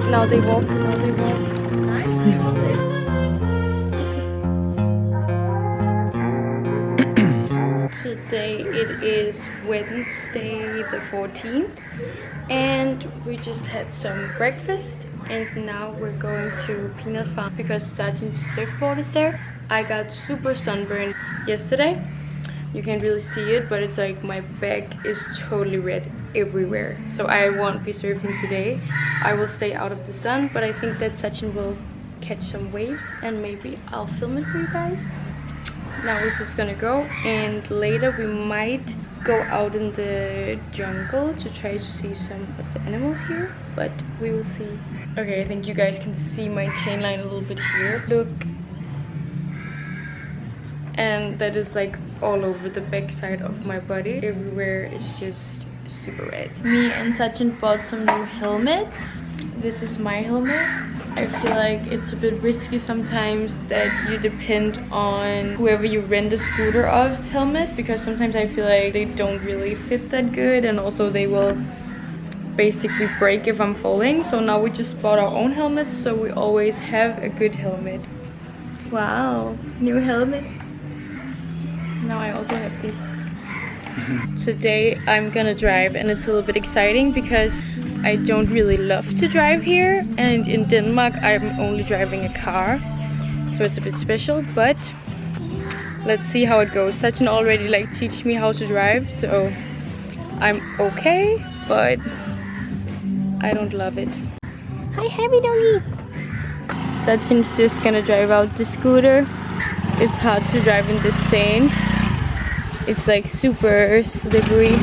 Now they walk, now they walk. Today it is Wednesday the 14th and we just had some breakfast and now we're going to Peanut Farm because Sachin's surfboard is there. I got super sunburned yesterday. You can't really see it, but it's like my back is totally red everywhere. So I won't be surfing today. I will stay out of the sun, but I think that Sachin will catch some waves and maybe I'll film it for you guys. Now we're just gonna go, and later we might go out in the jungle to try to see some of the animals here, but we will see. Okay, I think you guys can see my tan line a little bit here. Look. And that is like all over the back side of my body. Everywhere is just super red. Me and Sachin bought some new helmets. This is my helmet. I feel like it's a bit risky sometimes that you depend on whoever you rent a scooter of's helmet, because sometimes I feel like they don't really fit that good and also they will basically break if I'm falling. So now we just bought our own helmets so we always have a good helmet. Wow, new helmet. Now I also have this. Today I'm gonna drive and it's a little bit exciting because I don't really love to drive here, and in Denmark I'm only driving a car, so it's a bit special, but let's see how it goes. Sachin already like teach me how to drive, so I'm okay, but I don't love it. Hi happy doggy! Sachin's just gonna drive out the scooter. It's hard to drive in the sand. It's like super slippery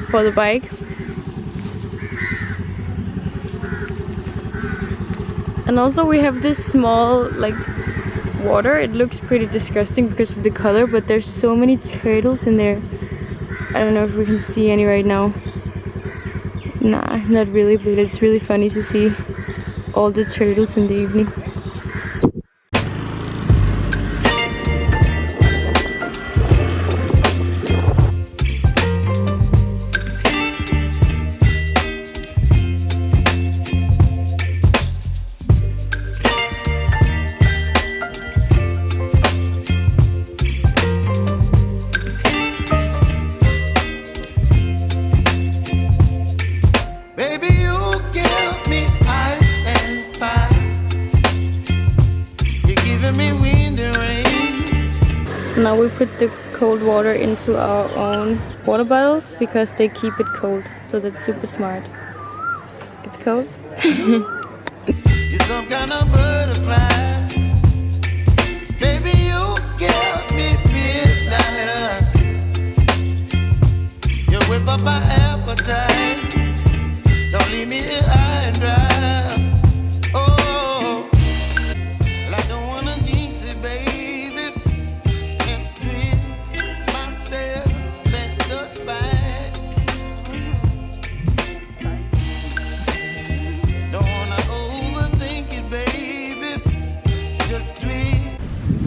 for the bike. And also we have this small like water. It looks pretty disgusting because of the color, but there's so many turtles in there. I don't know if we can see any right now. Nah, not really, but it's really funny to see all the turtles in the evening. Now we put the cold water into our own water bottles because they keep it cold, so that's super smart. It's cold. You're some kind of butterfly. Baby, you give me midnight. You whip up my appetite. Don't leave me here high and dry.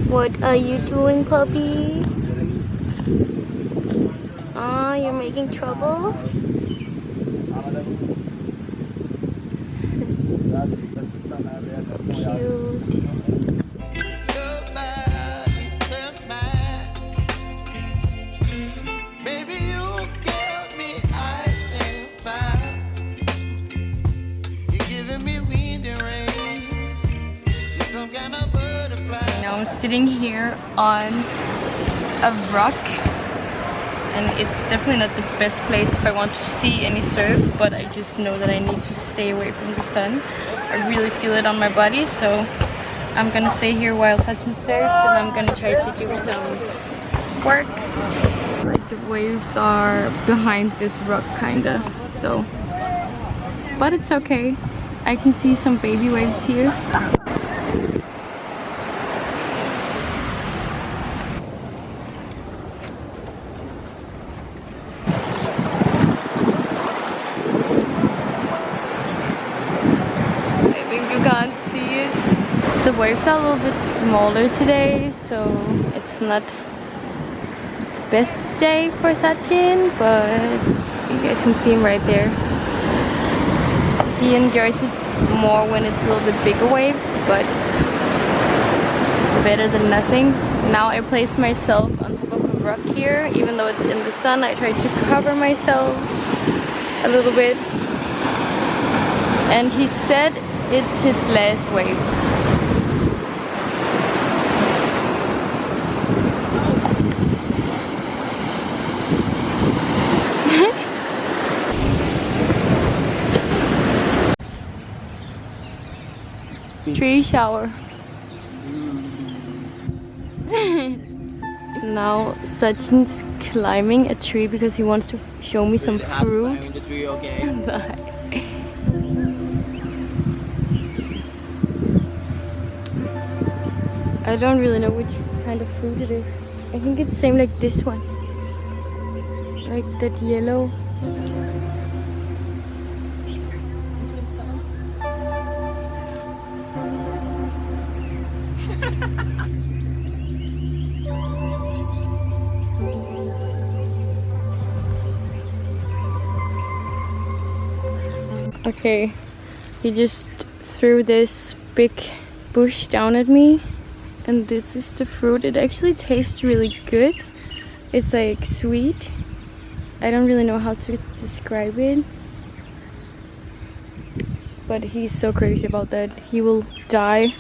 What are you doing, puppy? Ah, you're making trouble? Cute. Now I'm sitting here on a rock, and it's definitely not the best place if I want to see any surf, but I just know that I need to stay away from the sun. I really feel it on my body, so I'm gonna stay here while Sachin surfs, and I'm gonna try to do some work. Like the waves are behind this rock kinda, so, but it's okay. I can see some baby waves here. The waves are a little bit smaller today, so it's not the best day for Sachin, but you guys can see him right there. He enjoys it more when it's a little bit bigger waves, but better than nothing. Now I placed myself on top of a rock here, even though it's in the sun. I tried to cover myself a little bit, and he said it's his last wave. Tree shower. Now Sachin's climbing a tree because he wants to show me some fruit. The tree, okay. Bye. I don't really know which kind of fruit it is. I think it's the same like this one. Like that yellow. Okay, he just threw this big bush down at me, and this is the fruit. It actually tastes really good. It's like sweet. I don't really know how to describe it, but he's so crazy about that. He will die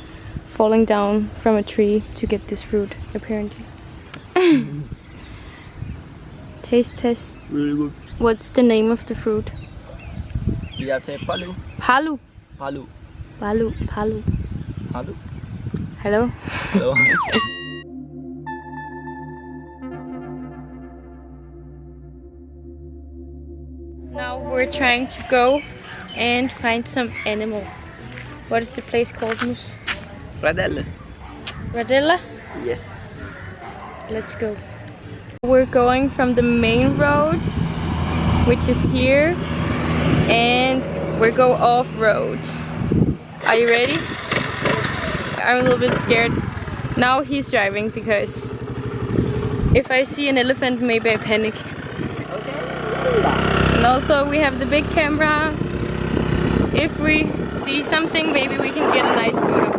falling down from a tree to get this fruit, apparently. Taste test. Really good. What's the name of the fruit? Yeah, say palu. Palu. Palu. Palu. Palu. Palu. Hello. Hello. Now we're trying to go and find some animals. What is the place called, Moose? Radelle. Radella? Yes. Let's go. We're going from the main road, which is here, and we're go off-road. Are you ready? Yes. I'm a little bit scared. Now he's driving because if I see an elephant, maybe I panic. And also we have the big camera. If we see something, maybe we can get a nice photo.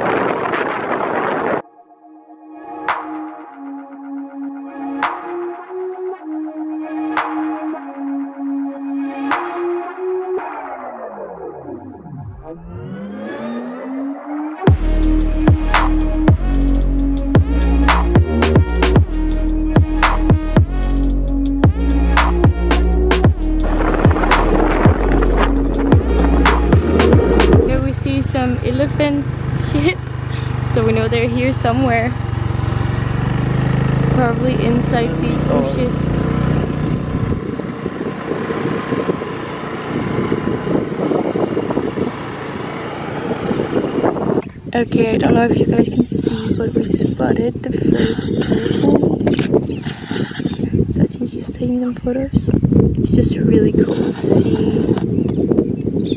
Elephant shit, so we know they're here somewhere, probably inside these bushes. Okay, I don't know if you guys can see, but we spotted the first elephant. Sachin's just taking some photos. It's just really cool to see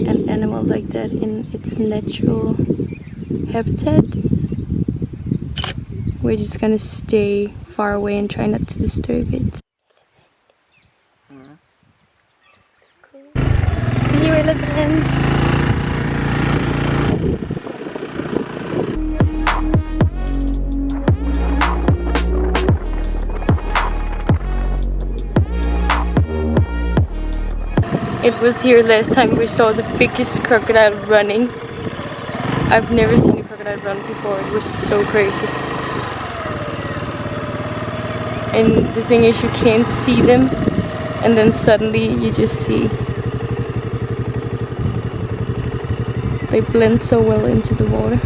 an animal like that in its natural habitat. We're just gonna stay far away and try not to disturb it. See you, elephant! It was here last time we saw the biggest crocodile running. I've never seen a crocodile run before. It was so crazy. And the thing is, you can't see them, and then suddenly you just see. They blend so well into the water.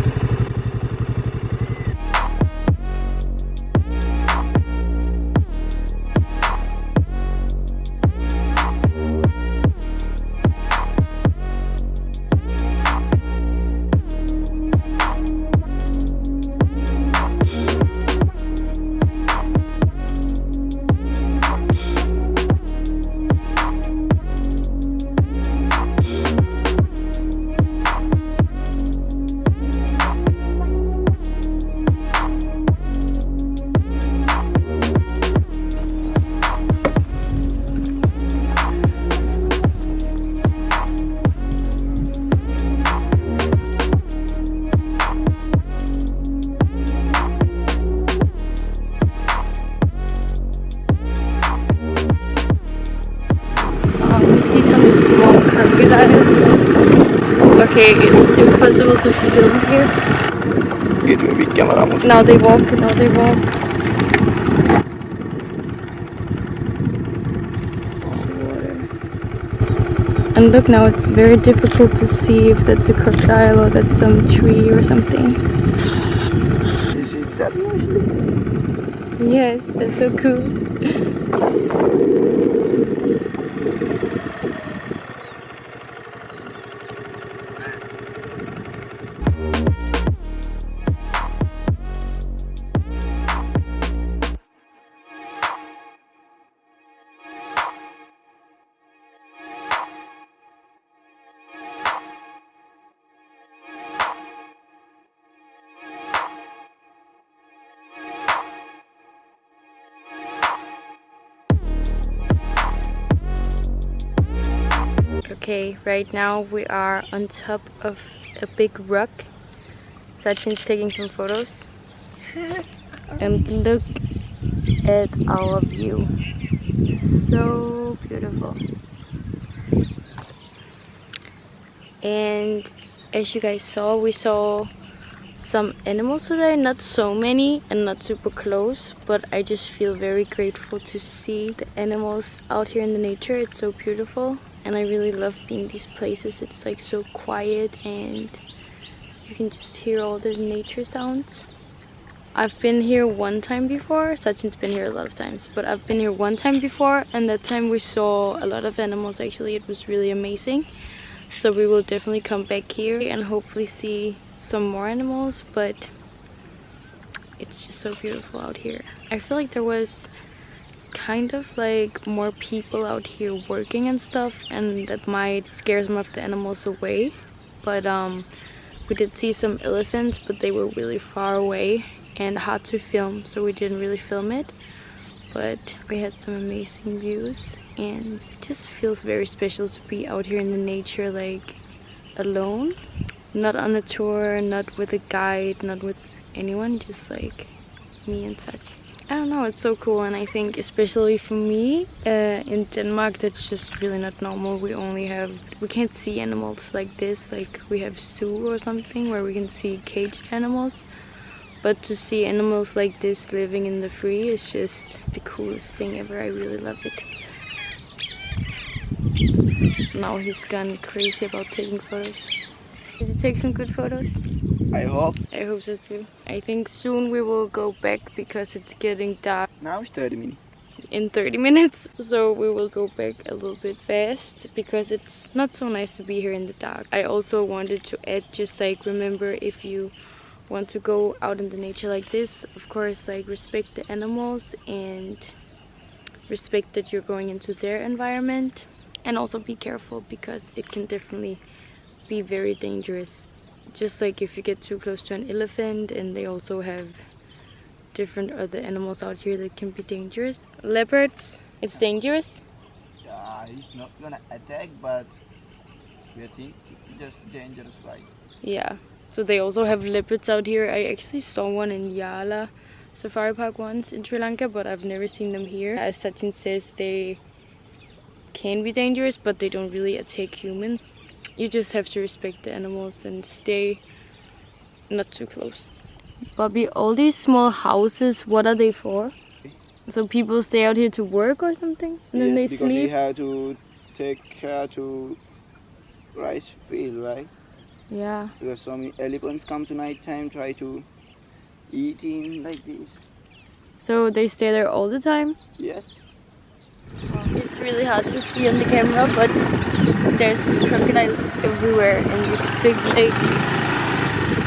crocodiles. Okay, it's impossible to film here. Now they walk, now they walk. And look, now it's very difficult to see if that's a crocodile or that's some tree or something. Is it that much? Yes, that's so cool. Okay, right now we are on top of a big rock. Sachin's taking some photos. And look at our view. So beautiful. And as you guys saw, we saw some animals today, not so many and not super close, but I just feel very grateful to see the animals out here in the nature. It's so beautiful. And I really love being these places. It's like so quiet and you can just hear all the nature sounds. I've been here one time before. Sachin's been here a lot of times, but I've been here one time before, and that time we saw a lot of animals. Actually, it was really amazing. So we will definitely come back here and hopefully see some more animals, but it's just so beautiful out here. I feel like there was kind of like more people out here working and stuff, and that might scare some of the animals away, but we did see some elephants, but they were really far away and hard to film, so we didn't really film it. But we had some amazing views, and it just feels very special to be out here in the nature, like alone, not on a tour, not with a guide, not with anyone, just like me and Sachin. I don't know, it's so cool. And I think especially for me in Denmark, that's just really not normal. We can't see animals like this, like we have zoo or something where we can see caged animals, but to see animals like this living in the free is just the coolest thing ever. I really love it. Now he's gone crazy about taking photos. Did you take some good photos? I hope. I hope so too. I think soon we will go back because it's getting dark. Now it's 30 minutes. In 30 minutes, so we will go back a little bit fast because it's not so nice to be here in the dark. I also wanted to add, just like, remember, if you want to go out in the nature like this, of course, like, respect the animals and respect that you're going into their environment, and also be careful because it can definitely be very dangerous. Just like if you get too close to an elephant, and they also have different other animals out here that can be dangerous. Leopards, it's dangerous. Yeah, he's not gonna attack, but we think it's just dangerous, right? Yeah, so they also have leopards out here. I actually saw one in Yala Safari Park once in Sri Lanka, but I've never seen them here. As Sachin says, they can be dangerous, but they don't really attack humans. You just have to respect the animals and stay not too close. Bobby, all these small houses, what are they for? So people stay out here to work or something? And then they because sleep? we have to take care to rice field, right? Yeah. Because so many elephants come to night time, try to eat in like this. So they stay there all the time? Yes. It's really hard to see on the camera, but there's crocodiles everywhere in this big lake.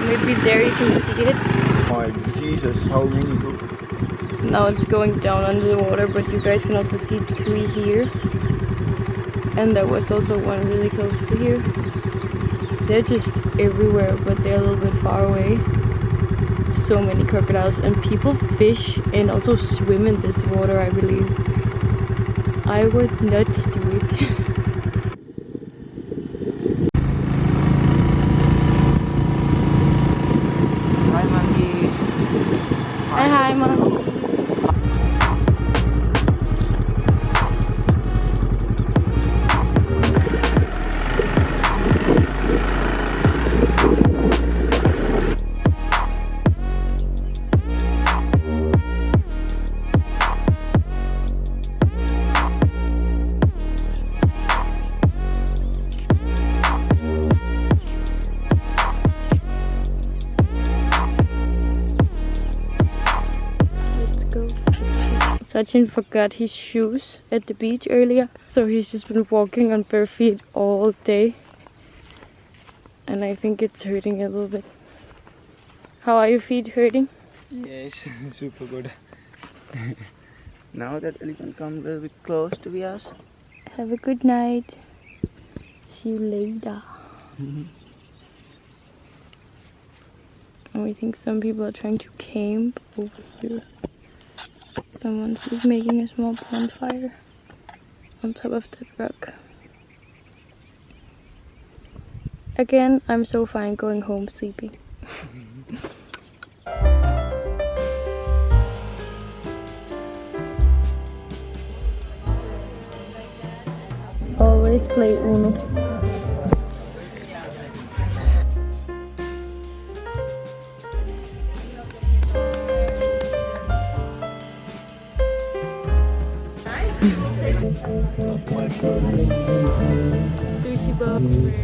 Maybe there you can see it. Oh Jesus, how many go? Now it's going down under the water, but you guys can also see 3 here. And there was also one really close to here. They're just everywhere, but they're a little bit far away. So many crocodiles, and people fish and also swim in this water, I believe. I would not do it. Hi monkey. Hi monkeys. Sachin forgot his shoes at the beach earlier, so he's just been walking on bare feet all day. And I think it's hurting a little bit. How are your feet hurting? Yes, super good. Now that elephant comes a little bit close to us. Have a good night. See you later. And we think some people are trying to camp over here. Someone's just making a small bonfire on top of that rock. Again, I'm so fine going home sleeping. Always play Uno. Sushi bowl burger.